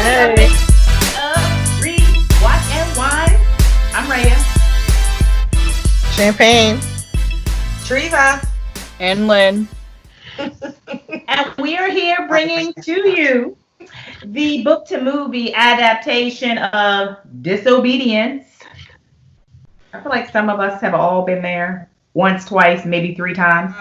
Hey. Read, watch, and wine. I'm Raya. Champagne. Treva. And Lynn. And we are here bringing to you the book to movie adaptation of Disobedience. I feel like some of us have all been there once, twice, maybe 3 times.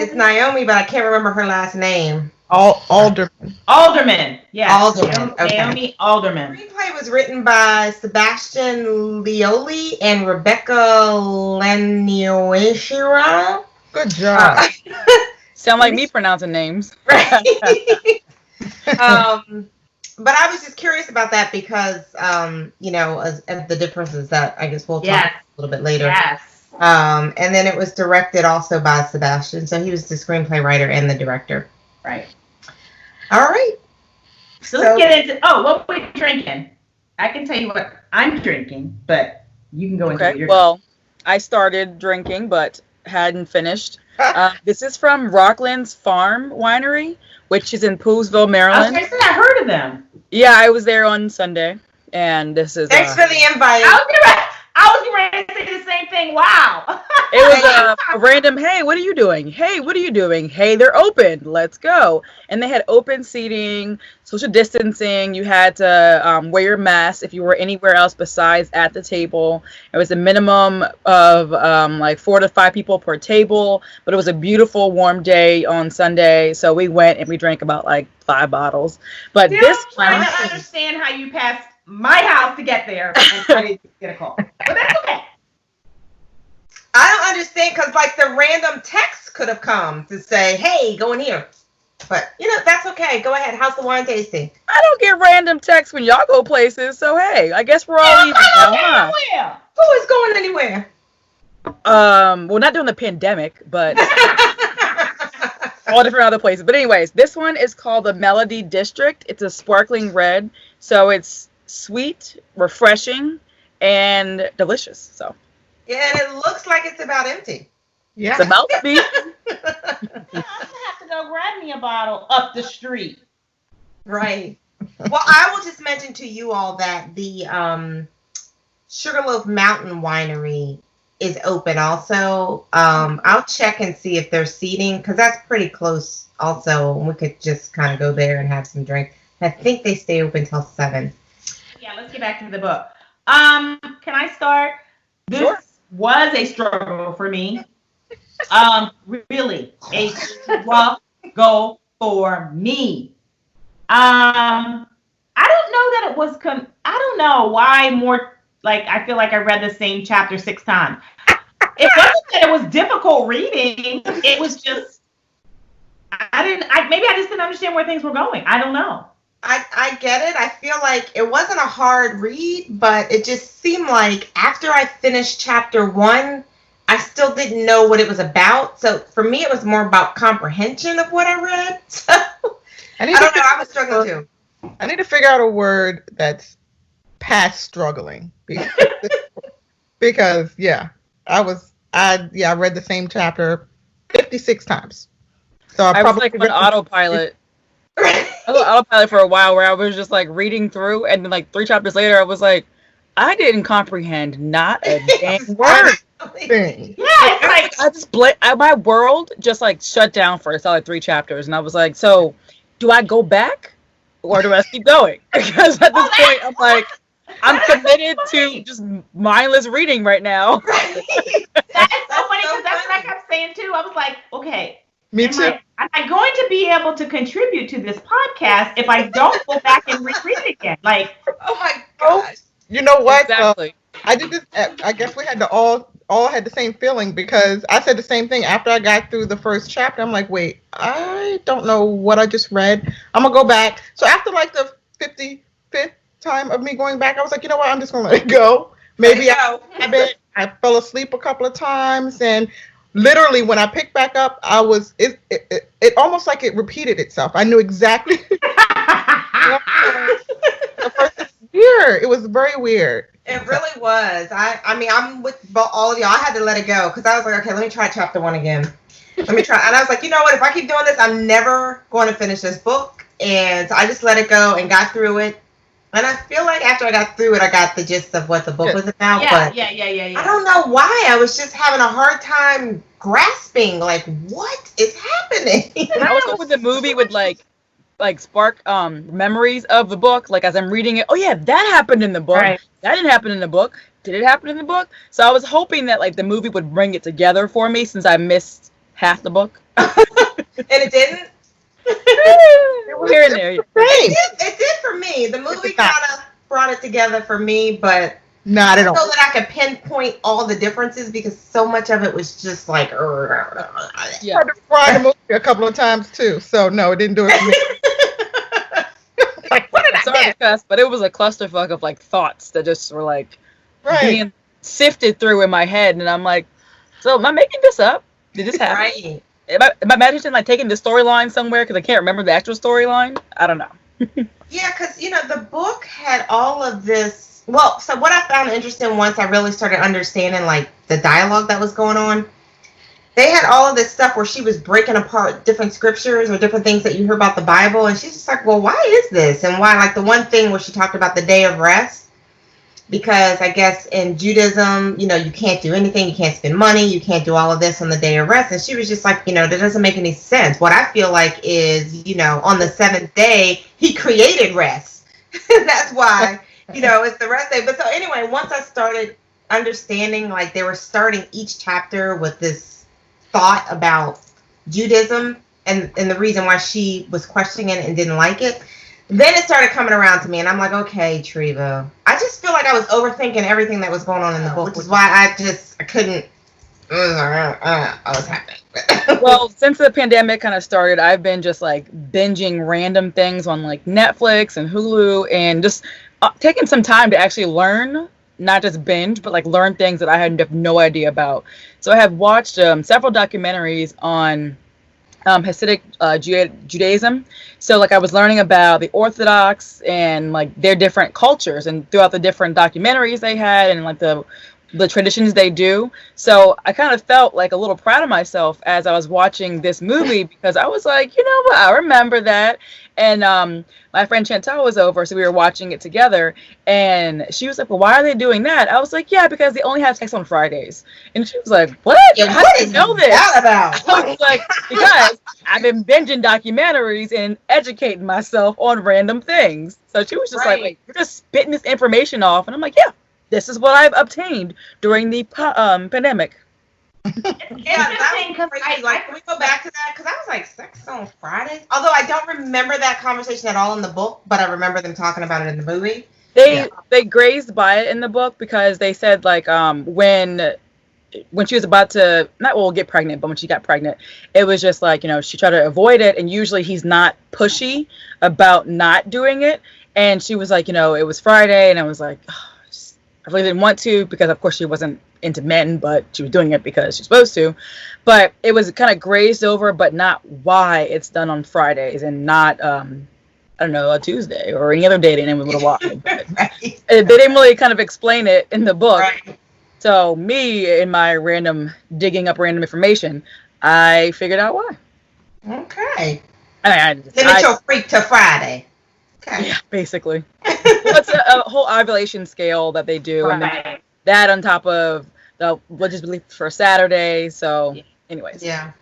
It's Naomi, but I can't remember her last name. Alderman. Alderman. Yeah. Alderman. Okay. Naomi Alderman. The screenplay was written by Sebastian Lioli and Rebecca Lenioeshira. Good job. Sound like me pronouncing names. Right. But I was just curious about that because, of the differences that I guess we'll talk a little bit later. Yes. And then it was directed also by Sebastian. So he was the screenplay writer and the director. Right. All right. So let's get into, what we're drinking. I can tell you what I'm drinking, but you can go into Okay. your Well, I started drinking, but hadn't finished. This is from Rockland's Farm Winery, which is in Poolesville, Maryland. Okay, so I heard of them. Yeah, I was there on Sunday, and this is. Thanks for the invite. I was getting ready to say the same thing. Wow. It was a random, hey, what are you doing? Hey, what are you doing? Hey, they're open. Let's go. And they had open seating, social distancing. You had to wear your mask if you were anywhere else besides at the table. It was a minimum of 4 to 5 people per table. But it was a beautiful, warm day on Sunday. So we went and we drank about 5 bottles. But Still this trying one. to understand how you passed my house to get there and I didn't get a call. But that's okay. I don't understand because the random text could have come to say, hey, go in here. But, that's okay. Go ahead. How's the wine tasting? I don't get random texts when y'all go places. So, hey, I guess we're all even now, huh? Who is going anywhere? Well, not during the pandemic, but all different other places. But anyways, this one is called the Melody District. It's a sparkling red. So it's sweet, refreshing, and delicious. So. Yeah, and it looks like it's about empty. Yeah. It's about to be. I'm going to have to go grab me a bottle up the street. Right. Well, I will just mention to you all that the Sugarloaf Mountain Winery is open also. I'll check and see if there's seating because that's pretty close also. We could just kind of go there and have some drink. I think they stay open till 7. Yeah, let's get back to the book. Can I start? This was a struggle for me. Really a struggle for me. I don't know that it was. I don't know why more. I feel like I read the same chapter 6 times. It wasn't that it was difficult reading. It was just maybe I just didn't understand where things were going. I don't know. I get it. I feel like it wasn't a hard read, but it just seemed like after I finished chapter 1, I still didn't know what it was about. So for me, it was more about comprehension of what I read. So I don't know. I was struggling too. I need to figure out a word that's past struggling because I read the same chapter 56 times. So I was on autopilot. I was on autopilot for a while where I was just reading through, and then 3 chapters later I was like, I didn't comprehend not a dang word. Yeah, I just my world just shut down for a solid 3 chapters, and I was like, so do I go back or do I keep going? Because at this point I'm I'm committed to just mindless reading right now. That is so funny because that's what I kept saying too. I was like, okay. Me too. Am I going to be able to contribute to this podcast if I don't go back and reread it again? Oh my gosh. You know what? Exactly. I did this. I guess we had to all had the same feeling because I said the same thing after I got through the first chapter. I'm like, wait, I don't know what I just read. I'm gonna go back. So after the 55th time of me going back, I was like, you know what? I'm just gonna let it go. Maybe I fell asleep a couple of times and. Literally, when I picked back up, it almost like it repeated itself. I knew exactly. The first year, it was very weird. It really was. I'm with all of y'all. I had to let it go because I was like, okay, let me try chapter 1 again. Let me try. And I was like, you know what? If I keep doing this, I'm never going to finish this book. And so I just let it go and got through it. And I feel like after I got through it, I got the gist of what the book was about. Yeah, but yeah. I don't know why. I was just having a hard time grasping, like, what is happening? I was hoping the movie would like spark memories of the book. Like as I'm reading it, oh yeah, that happened in the book. Right. That didn't happen in the book. Did it happen in the book? So I was hoping that like the movie would bring it together for me since I missed half the book. And it didn't? Here and there. It did for me. The movie kind of brought it together for me, but Not at all. so that I could pinpoint all the differences because so much of it was just like, Yeah. I had to rewind the movie a couple of times too, so no, it didn't do it for me. Like, what did I Sorry miss? to cuss, but it was a clusterfuck of like thoughts that just were like Right. being sifted through in my head, and I'm like, so am I making this up? Did this happen? Right. Am I imagining like taking the storyline somewhere because I can't remember the actual storyline? I don't know. Yeah, because, the book had all of this. Well, so what I found interesting once I really started understanding, like, the dialogue that was going on, they had all of this stuff where she was breaking apart different scriptures or different things that you heard about the Bible. And she's just like, well, why is this? And why, like, the one thing where she talked about the day of rest, because I guess in Judaism, you can't do anything. You can't spend money. You can't do all of this on the day of rest. And she was just like, that doesn't make any sense. What I feel like is, on the seventh day, he created rest. That's why, it's the rest day. But so anyway, once I started understanding, like they were starting each chapter with this thought about Judaism and the reason why she was questioning it and didn't like it. Then it started coming around to me, and I'm like, okay, Treva. I just feel like I was overthinking everything that was going on in the book, which is why I couldn't. I was happening. Well, since the pandemic kind of started, I've been just like binging random things on like Netflix and Hulu, and just taking some time to actually learn, not just binge, but like learn things that I had no idea about. So I have watched several documentaries on Hasidic Judaism. So like I was learning about the Orthodox and like their different cultures, and throughout the different documentaries they had and like the traditions they do. So I kind of felt like a little proud of myself as I was watching this movie, because I was like, you know what, I remember that. And my friend Chantal was over, so we were watching it together, and she was like, well, why are they doing that? I was like, yeah, because they only have sex on Fridays. And she was like, what? Yeah, How what do is you know this? that about? I was like, because I've been binging documentaries and educating myself on random things. So she was just like, wait, you're just spitting this information off. And I'm like, yeah, this is what I've obtained during the pandemic. Yeah, that was crazy. Like, can we go back to that? Because I was like, sex on Fridays? Although I don't remember that conversation at all in the book, but I remember them talking about it in the movie. They grazed by it in the book because they said like when she was about to get pregnant, but when she got pregnant, it was just like, she tried to avoid it, and usually he's not pushy about not doing it. And she was like, it was Friday, and I was like, oh, I really didn't want to, because of course she wasn't into men, but she was doing it because she's supposed to. But it was kind of grazed over, but not why it's done on Fridays and not I don't know, a Tuesday or any other day they named a little while. But Right. they didn't really kind of explain it in the book. Right. So me, in my digging up random information, I figured out why. Okay. Limit your freak to Friday. Okay. Yeah, basically. It's a whole ovulation scale that they do, and then that on top of the religious belief for Saturday. So, anyways. Yeah.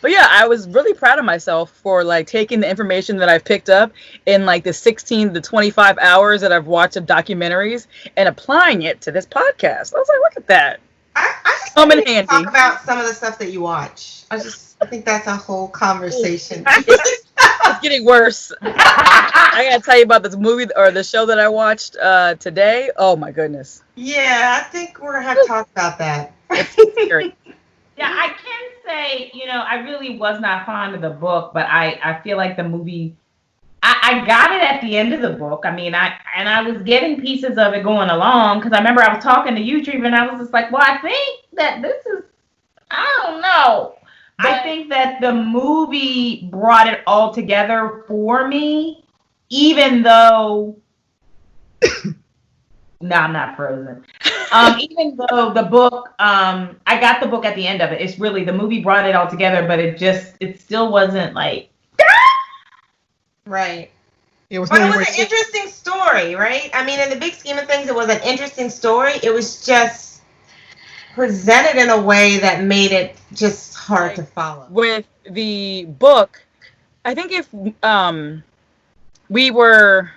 But yeah, I was really proud of myself for like taking the information that I've picked up in like the 16 to 25 hours that I've watched of documentaries and applying it to this podcast. I was like, look at that. I just Come in want to handy. talk about some of the stuff that you watch. I think that's a whole conversation. It's getting worse. I gotta tell you about this movie or the show that I watched today. Oh my goodness. Yeah, I think we're gonna have to talk about that. It's scary. Yeah, I can say, I really was not fond of the book, but I feel like the movie, I got it at the end of the book. I mean, I was getting pieces of it going along, because I remember I was talking to you, Treva, and I was just like, well, I think that this is, I don't know. But I think that the movie brought it all together for me, even though, no, I'm not frozen. Even though the book, I got the book at the end of it. It's really, the movie brought it all together, but it still wasn't like. Right. It was But it only was an interesting story, right? I mean, in the big scheme of things, it was an interesting story. It was just presented in a way that made it just hard to follow. With the book, I think if we were,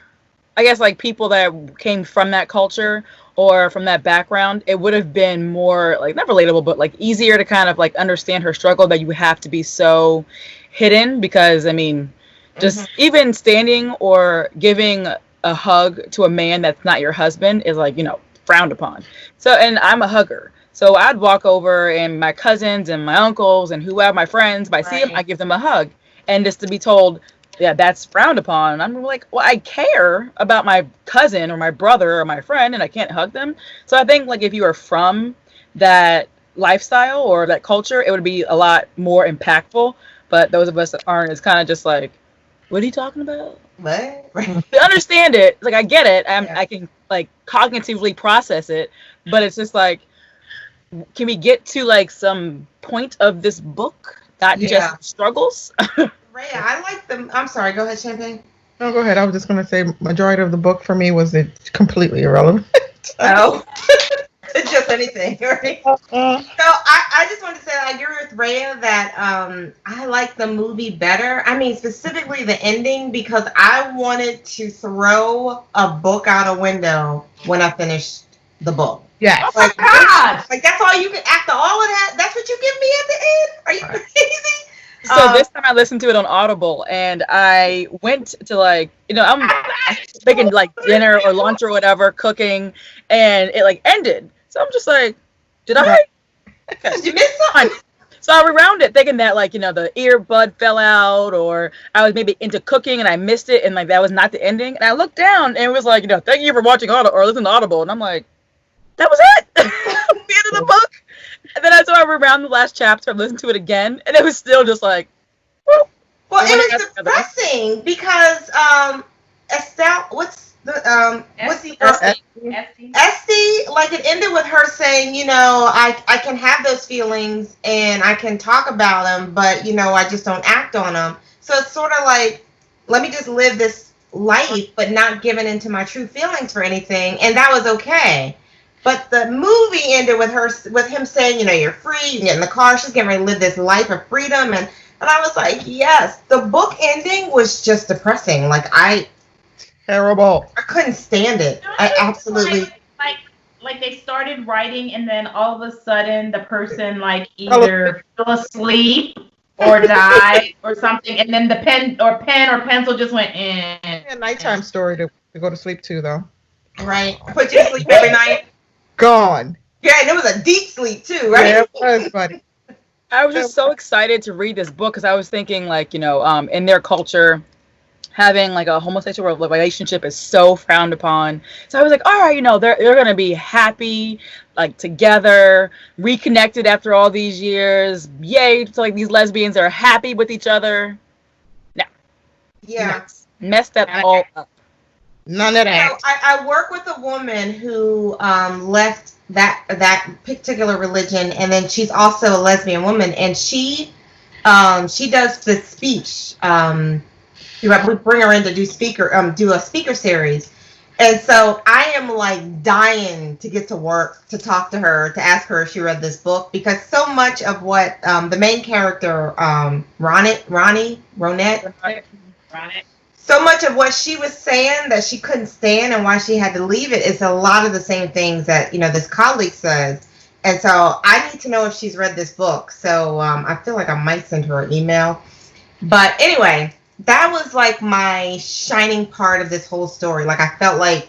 I guess, like people that came from that culture or from that background, it would have been more like not relatable, but like easier to kind of like understand her struggle, that you have to be so hidden. Because I mean, just even standing or giving a hug to a man that's not your husband is like, frowned upon. So, and I'm a hugger. So I'd walk over and my cousins and my uncles and whoever, my friends, if I see them, I give them a hug. And just to be told, yeah, that's frowned upon. I'm like, well, I care about my cousin or my brother or my friend, and I can't hug them. So I think like if you are from that lifestyle or that culture, it would be a lot more impactful. But those of us that aren't, it's kind of just like, what are you talking about? What? To understand it, like I get it. I can like cognitively process it, but it's just like, can we get to like some point of this book, not just struggles? Rhea, I like them. I'm sorry. Go ahead, Champagne. No, go ahead. I was just going to say, majority of the book for me was completely irrelevant. Oh, it's just anything, right? So I just wanted to say I agree with Rhea that I like the movie better. I mean, specifically the ending, because I wanted to throw a book out a window when I finished the book. Yes. Oh my God! Like that's all you can, after all of that, that's what you give me at the end? Are you crazy? So this time I listened to it on Audible, and I went to like, I'm making like dinner or lunch or whatever, cooking, and it like ended. So I'm just like, did I? Did you miss something? So I rewound it thinking that like, the earbud fell out, or I was maybe into cooking and I missed it, and like that was not the ending. And I looked down and it was like, thank you for watching Audible or listening to Audible. And I'm like, that was it. The end of the book. And then I rewound the last chapter, listened to it again, and it was still just like, well, it was depressing because Estelle, what's the Esty, like it ended with her saying, I can have those feelings and I can talk about them, but I just don't act on them. So it's sort of like, let me just live this life, but not giving into my true feelings for anything, and that was okay. But the movie ended with him saying, you're free, you can get in the car, she's getting ready to live this life of freedom, and I was like, yes. The book ending was just depressing. Like terrible. I couldn't stand it. I absolutely like they started writing, and then all of a sudden the person like either fell asleep or died or something, and then the pen or pencil just went in. A nighttime story to go to sleep to, though. Right. Put you to sleep every night. Gone. Yeah, and it was a deep sleep too, right? Yeah, it was, buddy. I was just so excited to read this book because I was thinking like, in their culture, having like a homosexual relationship is so frowned upon. So I was like, all right, they're going to be happy, like together, reconnected after all these years. Yay. So like these lesbians are happy with each other. No. Yeah. Messed that all up. None of that. So I work with a woman who left that particular religion, and then she's also a lesbian woman, and she does the speech. We bring her in to do a speaker series, and so I am like dying to get to work to talk to her, to ask her if she read this book, because so much of what the main character Ronette. So much of what she was saying that she couldn't stand and why she had to leave it is a lot of the same things that, this colleague says. And so I need to know if she's read this book. So I feel like I might send her an email. But anyway, that was like my shining part of this whole story. Like I felt like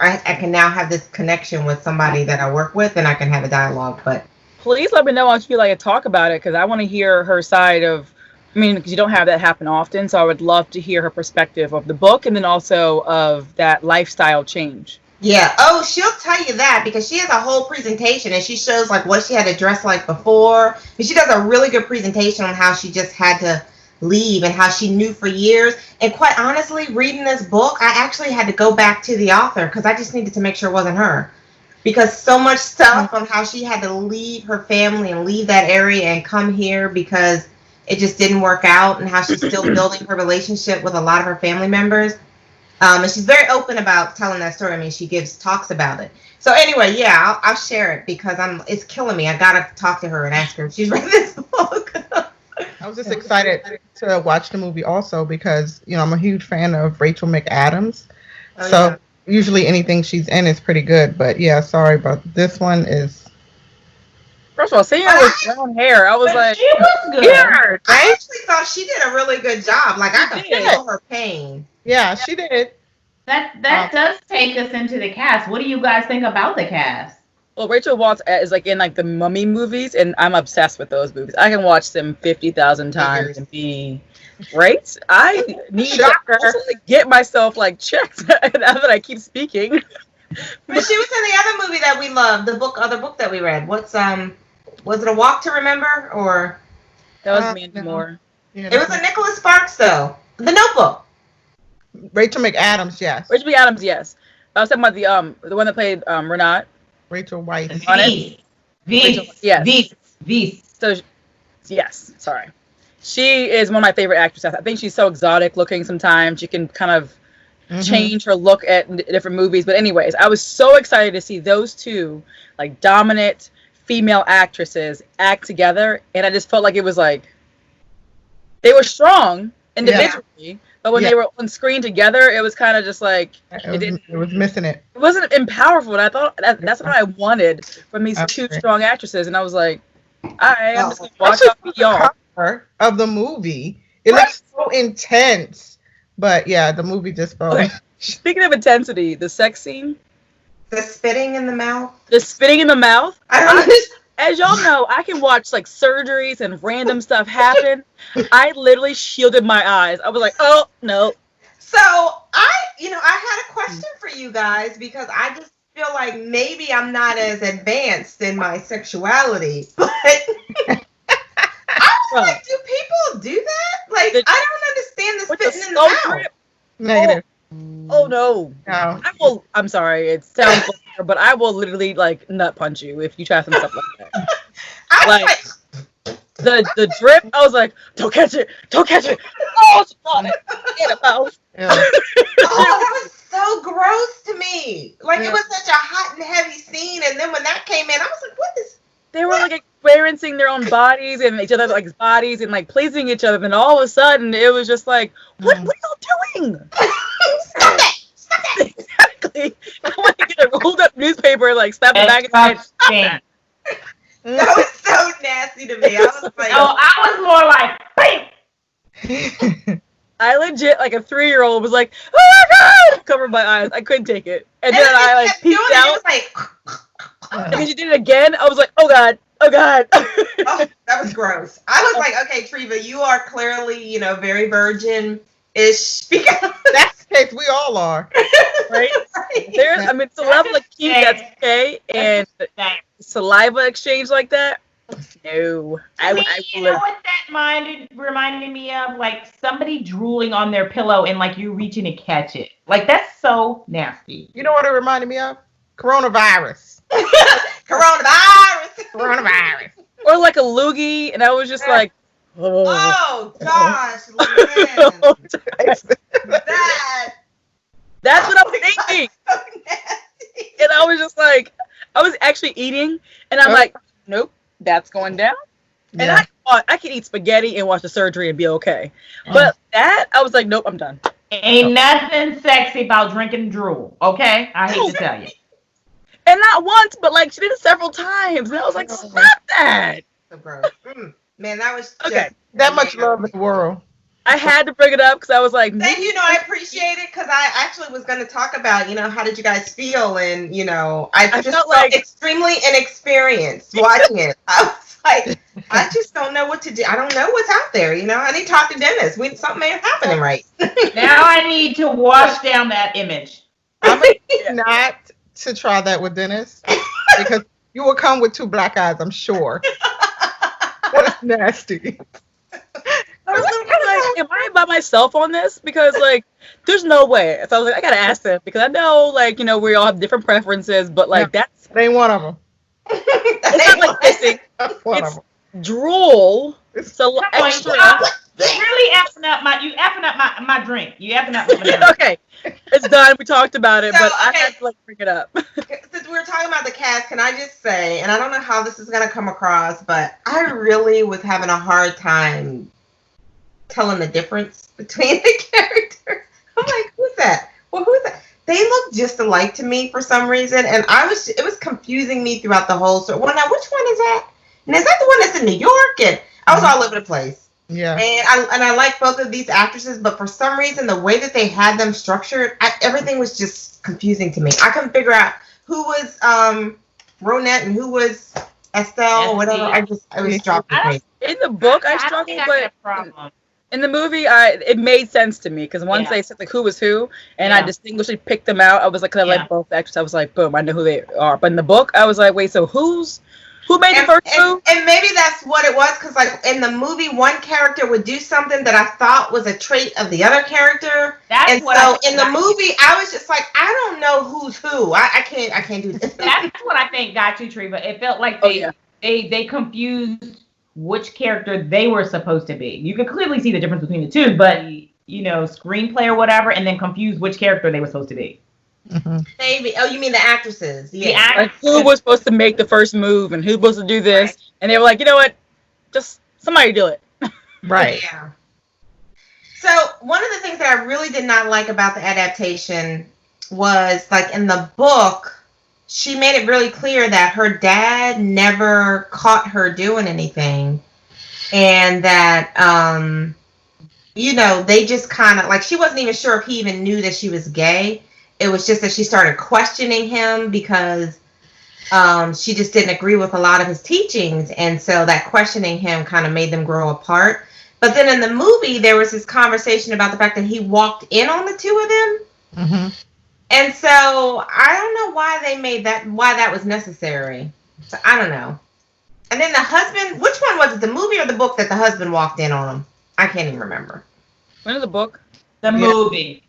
I can now have this connection with somebody that I work with, and I can have a dialogue. But please let me know once you like to talk about it, because I want to hear her side of, because you don't have that happen often, so I would love to hear her perspective of the book and then also of that lifestyle change. Yeah. Oh, she'll tell you that because she has a whole presentation and she shows like what she had to dress like before. And she does a really good presentation on how she just had to leave and how she knew for years. And quite honestly, reading this book, I actually had to go back to the author because I just needed to make sure it wasn't her. Because so much stuff on how she had to leave her family and leave that area and come here because it just didn't work out, and how she's still building her relationship with a lot of her family members. And she's very open about telling that story. I mean, she talks about it. So anyway, yeah, I'll share it because it's killing me. I gotta talk to her and ask her if she's read this book. I was just excited to watch the movie also because, I'm a huge fan of Rachel McAdams. Oh, So yeah. usually anything she's in is pretty good. But yeah, sorry, but this one is. First of all, seeing her with brown hair, I was But like, she was good. weird, I right? actually thought she did a really good job. Like, I could She did. feel her pain. Yeah, she did. That does take us into the cast. What do you guys think about the cast? Well, Rachel Watts is like in like the Mummy movies, and I'm obsessed with those movies. I can watch them 50,000 times and be great. I need to also, like, get myself like checked now that I keep speaking. But she was in the other movie that we loved, the other book that we read. What's was it A Walk to Remember or? That was Mandy no. Moore. Yeah, It was a Nicholas Sparks though. The Notebook. Rachel McAdams, yes. Rachel Adams, yes. I was talking about the one that played Renat. Rachel White. Yes. Vis. So, yes, sorry. She is one of my favorite actresses. I think she's so exotic looking sometimes. She can kind of change her look at different movies. But anyways, I was so excited to see those two, like, dominant female actresses act together. And I just felt like it was like, they were strong individually. But when they were on screen together, it was kind of just like, It was missing it. it wasn't powerful. And I thought that's what I wanted from these two strong actresses. And I was like, all right, I'm just going to watch y'all. Cover of the movie. It looks so intense. But yeah, the movie just felt. Okay. Speaking of intensity, the sex scene. The spitting in the mouth. The spitting in the mouth. I don't know. As y'all know, I can watch like surgeries and random stuff happen. I literally shielded my eyes. I was like, oh, no. So I had a question for you guys because I just feel like maybe I'm not as advanced in my sexuality, but I was like, do people do that? Like, I don't understand the spitting in the mouth. Drip? Negative. Oh no. No. I'm sorry, it sounds vulgar, but I will literally like nut punch you if you try some stuff like that. I was like, The drip, I was like, don't catch it. Oh, she got it. Get it out. Yeah. oh, that was so gross to me. Like, it was such a hot and heavy scene, and then when that came in, I was like, what is? They were like experiencing their own bodies and each other's like bodies and like pleasing each other, and all of a sudden it was just like, what are y'all doing? Stop that! Exactly. I want to get a rolled up newspaper and like slap the back of the head. Stop that. That was so nasty to me. I was like, I was more like, bam! I legit, like a 3-year-old, was like, oh my god! Covered my eyes. I couldn't take it. And then I like peeked out. And then she did it again. I was like, oh god. Oh god. Oh, that was gross. I was like, okay, Treva, you are clearly, very virgin-ish. Because That's the case. We all are. Right? It's a level of kink that's okay, and saliva exchange like that. No, You know what that reminded me of? Like somebody drooling on their pillow and like you reaching to catch it. Like that's so nasty. You know what it reminded me of? Coronavirus. Coronavirus. Or like a loogie, and I was just like, Oh gosh, Lynn. That's what I was thinking. So nasty. And I was just like, I was actually eating, and I'm like, nope, that's going down. And I can eat spaghetti and watch the surgery and be okay. But that, I was like, nope, I'm done. Ain't nothing sexy about drinking drool, okay? I hate to tell you. And not once, but like she did it several times. And I was like, stop that. So gross. Man, that was just Okay. That much love in the world. I had to bring it up because I was like, Thank you. I appreciate it because I actually was going to talk about, how did you guys feel? And, I just felt felt like- extremely inexperienced watching it. I was like, I just don't know what to do. I don't know what's out there. I need to talk to Dennis. Something ain't happening right. Now I need to wash down that image. I'm not to try that with Dennis because you will come with 2 black eyes, I'm sure. That's nasty. I was like, am I by myself on this? Because like, there's no way. So I was like, I gotta ask them because I know, like, we all have different preferences, but like that's They ain't one of them. it's not like kissing. That's one of It's them. drool. So extra. really effing up my drink. You effing up my drink. Okay, it's done. We talked about it, So, but I okay. had to like bring it up. Since we were talking about the cast, can I just say, and I don't know how this is gonna come across, but I really was having a hard time telling the difference between the characters. I'm like, who's that? Well, who's that? They look just alike to me for some reason, and it was confusing me throughout the whole story. Well, now which one is that? And is that the one that's in New York? And I was all over the place. Yeah. And I like both of these actresses, but for some reason, the way that they had them structured, everything was just confusing to me. I couldn't figure out who was Ronette and who was Estelle or whatever. I was dropping crazy. In the book, I don't struggled, think I had a but problem. in the movie, it made sense to me because once they said like who was who, and I distinguishedly picked them out. I was like, because I like both actors, I was like, boom, I know who they are. But in the book, I was like, wait, so who made the first move? And maybe that's what it was, because like in the movie, one character would do something that I thought was a trait of the other character. In the movie, I was just like, I don't know who's who. I can't do this. That's what I think got you, Treva. It felt like they confused which character they were supposed to be. You could clearly see the difference between the two, but screenplay or whatever, and then confuse which character they were supposed to be. Mm-hmm. Maybe. Oh, you mean the actresses? Yeah. Like who was supposed to make the first move and who's supposed to do this, and they were like, you know what, just somebody do it. Right. Yeah. So one of the things that I really did not like about the adaptation was, like, in the book, she made it really clear that her dad never caught her doing anything, and that they just kind of, like, she wasn't even sure if he even knew that she was gay. It was just that she started questioning him because she just didn't agree with a lot of his teachings. And so that questioning him kind of made them grow apart. But then in the movie, there was this conversation about the fact that he walked in on the two of them. Mm-hmm. And so I don't know why that was necessary. So I don't know. And then the husband, which one was it, the movie or the book that the husband walked in on him? I can't even remember. When is the book? The movie.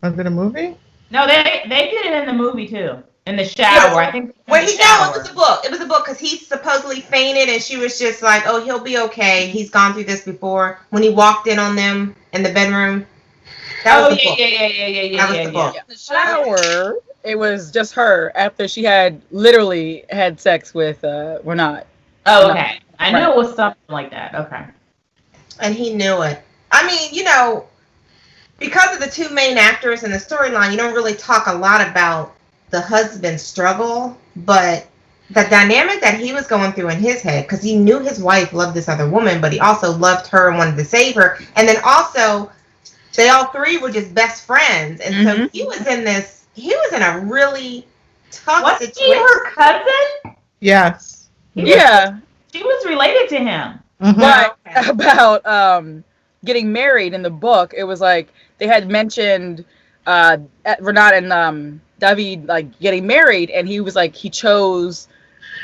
Was it a movie? No, they did it in the movie too. In the shower, I think. Well, it was a book. It was a book because he supposedly fainted, and she was just like, "Oh, he'll be okay. He's gone through this before." When he walked in on them in the bedroom. That was the book. Yeah. That was the book. In the shower, it was just her after she had literally had sex with Renat. Oh, okay. I knew it was something like that. Okay. And he knew it. I mean, because of the two main actors in the storyline, you don't really talk a lot about the husband's struggle, but the dynamic that he was going through in his head, because he knew his wife loved this other woman, but he also loved her and wanted to save her. And then also, they all three were just best friends. And so he was in a really tough situation. Was he her cousin? Yes. Yeah. She was related to him. Mm-hmm. But about getting married in the book, it was like they had mentioned Renat and David like getting married, and he was like he chose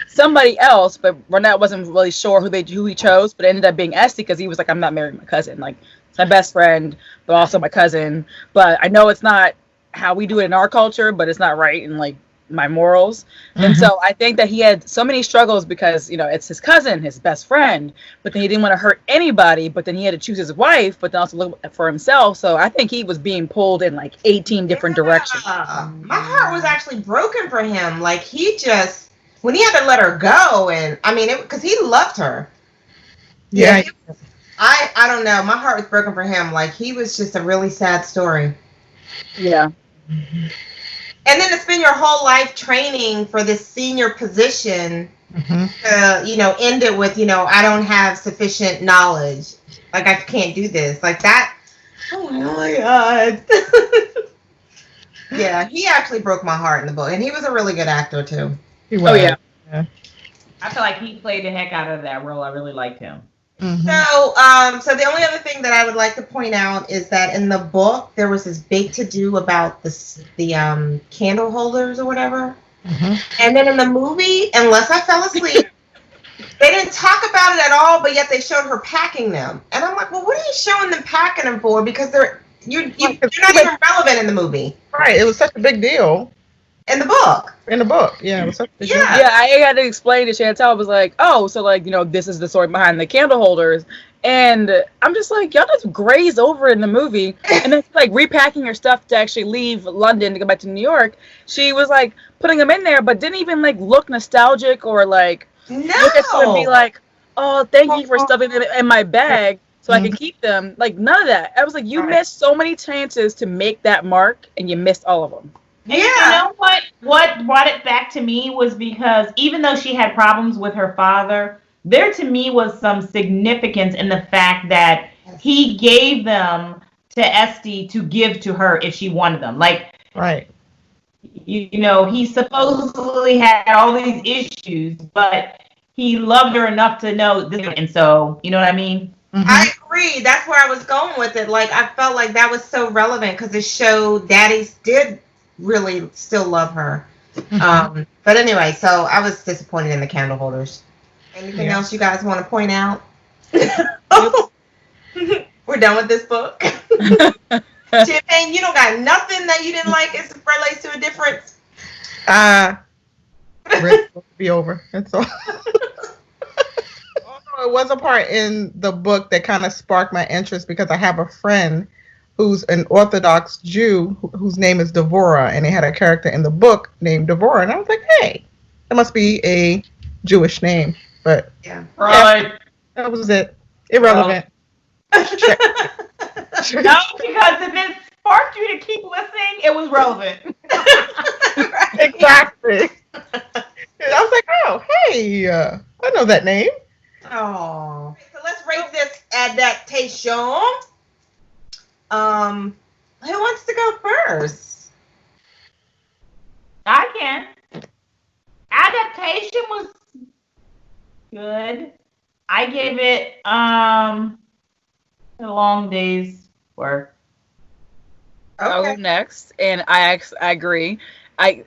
somebody else, but Renat wasn't really sure who he chose, but it ended up being Esty because he was like, I'm not marrying my cousin, like it's my best friend, but also my cousin. But I know it's not how we do it in our culture, but it's not right in like my morals. And so I think that he had so many struggles because it's his cousin, his best friend, but then he didn't want to hurt anybody, but then he had to choose his wife, but then also look for himself. So I think he was being pulled in like 18 different directions. My heart was actually broken for him. Like when he had to let her go, and I mean, because he loved her. Yeah. I don't know. My heart was broken for him. Like, he was just a really sad story. Yeah. And then to spend your whole life training for this senior position, end it with, I don't have sufficient knowledge. Like, I can't do this. Like that. Oh my God. Yeah, he actually broke my heart in the book. And he was a really good actor, too. He was. Oh, yeah. I feel like he played the heck out of that role. I really liked him. Mm-hmm. So the only other thing that I would like to point out is that in the book there was this big to-do about the candle holders or whatever, and then in the movie, unless I fell asleep, they didn't talk about it at all. But yet they showed her packing them, and I'm like, well, what are you showing them packing them for? Because they're not even relevant in the movie. Right. It was such a big deal. In the book. Yeah, it was such a big Yeah. Yeah, I had to explain to Chantel. I was like, oh, so like, this is the story behind the candle holders. And I'm just like, y'all just graze over in the movie. And then like repacking her stuff to actually leave London to go back to New York. She was like putting them in there, but didn't even like look nostalgic or like look at them and be like, oh, thank you for stuffing it in my bag so I can keep them. Like none of that. I was like, you missed so many chances to make that mark and you missed all of them. And you know what? What brought it back to me was because even though she had problems with her father, there to me was some significance in the fact that he gave them to Esty to give to her if she wanted them. Like, you know, he supposedly had all these issues, but he loved her enough to know this. And so, you know what I mean? I agree. That's where I was going with it. Like, I felt like that was so relevant because it showed daddies did really still love her. But anyway, so I was disappointed in the candle holders. Anything else you guys want to point out? We're done with this book. Champagne, you don't got nothing that you didn't like as it relates to a difference? It's supposed to be over. That's all. Although it was a part in the book that kind of sparked my interest because I have a friend who's an Orthodox Jew whose name is Devorah, and they had a character in the book named Devorah, and I was like, hey, that must be a Jewish name. But right, that was it. Irrelevant. No, because if it sparked you to keep listening, it was relevant. Exactly. I was like, oh, hey, I know that name. Oh. So let's rate this adaptation. Who wants to go first? I can. Adaptation was good. I gave it a long day's work. I'll go next, and I agree. I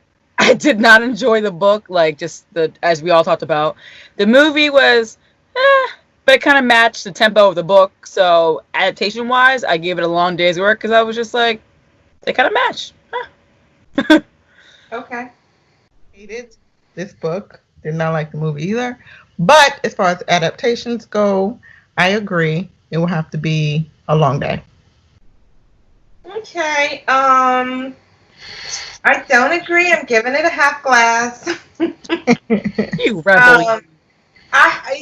did not enjoy the book, like just as we all talked about. The movie was, but it kind of matched the tempo of the book. So adaptation wise, I gave it a long day's work because I was just like, they kind of match. Okay. Hated this book. Did not like the movie either. But as far as adaptations go, I agree. It will have to be a long day. Okay. I don't agree. I'm giving it a half glass. You rebel.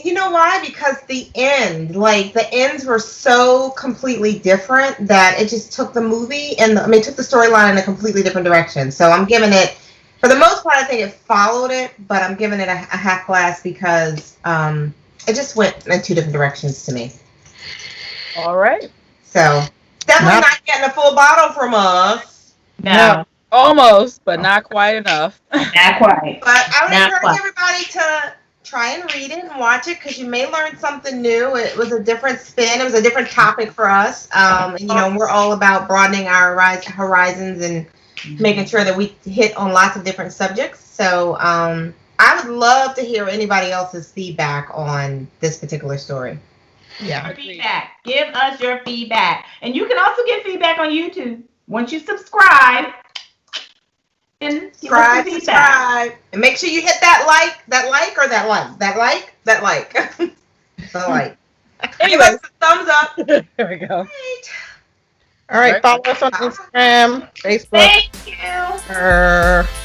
You know why? Because the ends were so completely different that it just took the movie and took the storyline in a completely different direction. So I'm giving it, for the most part, I think it followed it, but I'm giving it a half glass because it just went in two different directions to me. All right. So definitely not getting a full bottle from us. No. Almost, but not quite enough. Not quite. But I would encourage everybody to try and read it and watch it because you may learn something new. It was a different spin. It was a different topic for us. And, you know, we're all about broadening our horizons and making sure that we hit on lots of different subjects. So I would love to hear anybody else's feedback on this particular story. Yeah. Feedback. Give us your feedback. And you can also get feedback on YouTube. Once you subscribe, subscribe. And make sure you hit that like. Give us a thumbs up. There we go. All right. Follow us on Instagram, Facebook. Thank you.